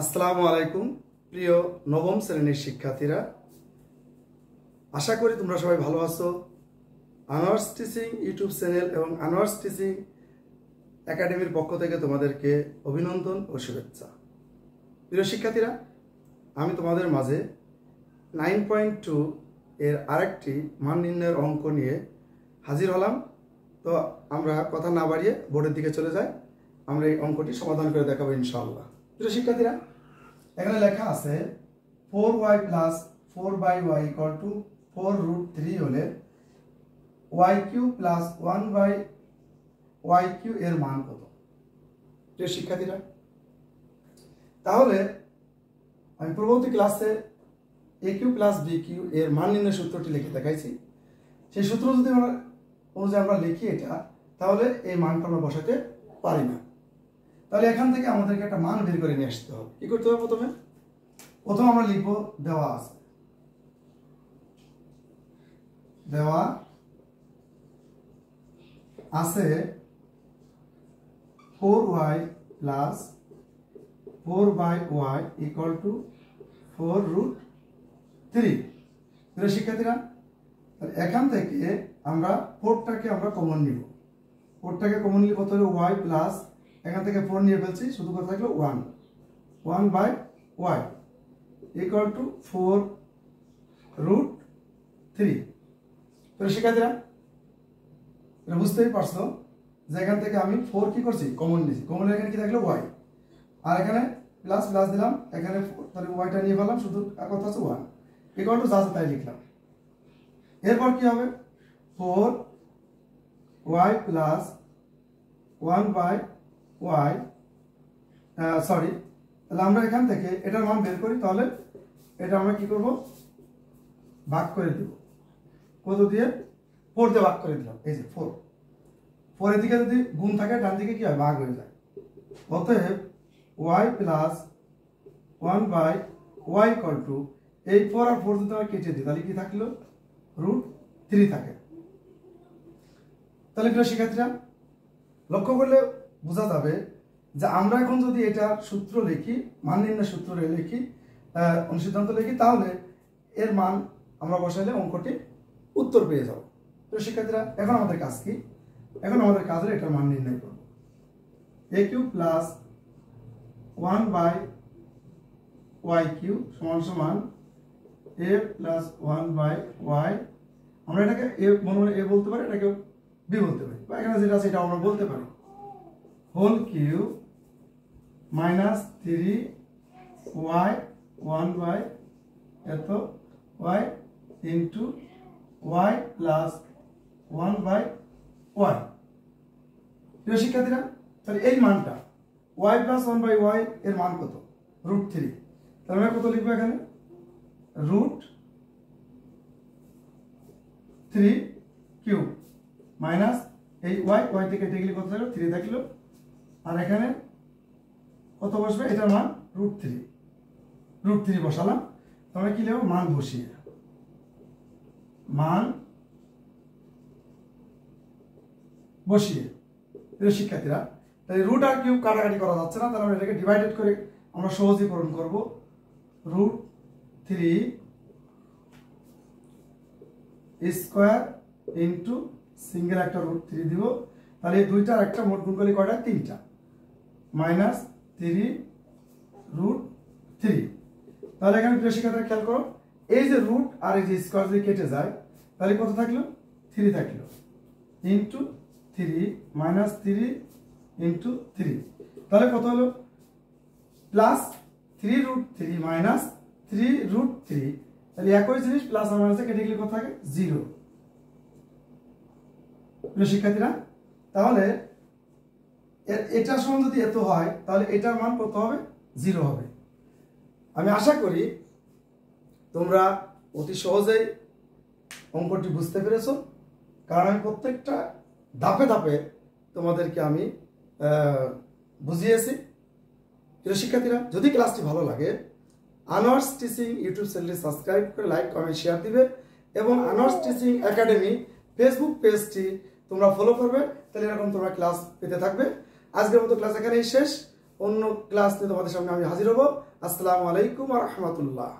আসসালামু আলাইকুম প্রিয় নবম শ্রেণীর শিক্ষার্থীরা, আশা করি তোমরা সবাই ভালো আছো। আনোয়ার্স টিচিং ইউটিউব চ্যানেল এবং আনোয়ার্স টিচিং একাডেমির পক্ষ থেকে তোমাদেরকে অভিনন্দন ও শুভেচ্ছা। প্রিয় শিক্ষার্থীরা, আমি তোমাদের মাঝে 9.2 এর আরেকটি মান নির্ণয়ের অঙ্ক নিয়ে হাজির হলাম। তো আমরা কথা না বাড়িয়ে বোর্ডের দিকে চলে যাই। আমরা এই অঙ্কটি সমাধান করে দেখাবো ইনশাআল্লাহ। প্রিয় শিক্ষার্থীরা, এখানে লেখা আছে 4y plus 4/y equal to 4√3 হলে y³ প্লাস 1/y³ এর মান কত? প্রিয় শিক্ষার্থীরা, তাহলে আমি পূর্ববর্তী ক্লাসে a³ প্লাস b³ এর মান নির্ণয় সূত্রটি লিখে দেখাইছি। সেই সূত্র যদি আমরা লিখি এটা, তাহলে এই মানটা আমরা বসাতে পারি না। তাহলে এখান থেকে আমাদেরকে একটা মান বের করে নিয়ে আসতে হবে। কি করতে হবে? প্রথমে আমরা লিখব দেওয়া আছে 4y plus 4/y equal to 4√3। শিক্ষার্থীরা, এখান থেকে আমরা 4টাকে কমন নিব। 4টাকে কমন নিলে কত হলো? y প্লাস, এখান থেকে 4 নিয়ে ফেলছি, শুধু কথা থাকলো 1/y ইকুয়াল টু 4√3। তো শিক্ষার্থীরা, এটা বুঝতেই পারছো যে এখান থেকে আমি 4 কি করছি? কমন নিয়েছি। কমন এখানে কি থাকলো? y, আর এখানে প্লাস প্লাস দিলাম, এখানে তাহলে yটা নিয়ে ফেললাম, শুধু কথা হচ্ছে 1 ইকুয়াল টু যা আছে তাই লিখলাম। এরপর কি হবে? 4y প্লাস 1/y, তাহলে আমরা এখান থেকে এটার মান বের করি। তাহলে এটা আমরা কি করব? ভাগ করে দেব। কত দিয়ে? 4 দিয়ে ভাগ করে দিলাম। এই যে 4 এর দিকে যদি গুণ থাকে, ডান দিকে কি হয়? ভাগ হয়ে যায়। অতএব y plus 1/y equal to, এই 4 আর 4 যদি আমরা কেটে দিই, তাহলে কি থাকলো? √3 থাকে। তাহলে প্রিয় শিক্ষার্থীরা, লক্ষ্য করলে বোঝা যাবে যে আমরা এখন যদি এটা সূত্র লিখি, মান নির্ণয় সূত্র লিখি, অনুসিদ্ধান্ত লিখি, তাহলে এর মান আমরা বসাইলে অঙ্কটি উত্তর পেয়ে যাব। তো শিক্ষার্থীরা, এখন আমাদের কাজ কি? এখন আমাদের কাজ হলো এটার মান নির্ণয় করব। a³ প্লাস 1/y³ সমান সমান a প্লাস 1/y। আমরা এটাকে a মনে মনে a বলতে পারি, এটাকে b বলতে পারি, বা এখানে যেটা আছে এটা আমরা বলতে পারি। Whole cube minus 3y 1/y এত y into y plus 1/y। প্রিয় শিক্ষার্থীরা, তাহলে এই মানটা y প্লাস 1/y এর মান কত? √3। তাহলে আমরা কত লিখবো এখানে? √3³ মাইনাস এই y থেকে কেটে গেলে কত থাকলো? 3 থাকলো, আর এখানে কত বসবে? এটার মান √3 বসালাম। তাহলে কি লিখব? মান বসিয়ে, শিক্ষার্থীরা, তাহলে রুট আর কিউব কাটাকাটি করা যাচ্ছে না, তাহলে আমরা এটাকে ডিভাইডেড করে আমরা সহজীকরণ করব। √3 স্কয়ার ইন্টু সিঙ্গেল একটা √3 দিব। তাহলে এই দুইটার একটা মোট গুণ করলে কয়টা? 3টা, মাইনাস 3√3। তাহলে এখানে প্রিয় শিক্ষার্থীরা খেয়াল করো, এই যে রুট আর এই যে স্কয়ার যদি কেটে যায়, তাহলে কত থাকলো? 3 থাকলো, ইন্টু 3 মাইনাস 3 ইন্টু 3। তাহলে কত হলো? Plus 3√3 minus 3√3। তাহলে একই জিনিস প্লাস আর মাইনাসে কেটে গেলে কত থাকে? 0। প্রিয় শিক্ষার্থীরা, তাহলে এটার সমান যদি এত হয়, তাহলে এটার মান কত হবে? 0 হবে। আমি আশা করি তোমরা অতি সহজেই অঙ্কটি বুঝতে পেরেছো, কারণ আমি প্রত্যেকটা ধাপে ধাপে তোমাদেরকে আমি বুঝিয়েছি। প্রিয় শিক্ষার্থীরা, যদি ক্লাসটি ভালো লাগে, আনোয়ার্স টিচিং ইউটিউব চ্যানেলটি সাবস্ক্রাইব করে লাইক, কমেন্ট, শেয়ার দিবে, এবং আনোয়ার্স টিচিং একাডেমি ফেসবুক পেজটি তোমরা ফলো করবে। তাহলে এরকম তোমরা ক্লাস পেতে থাকবে। আজকের মতো ক্লাস এখানেই শেষ। অন্য ক্লাস নিয়ে তোমাদের সামনে আমি হাজির হব। আসসালামু আলাইকুম ওয়া রাহমাতুল্লাহ।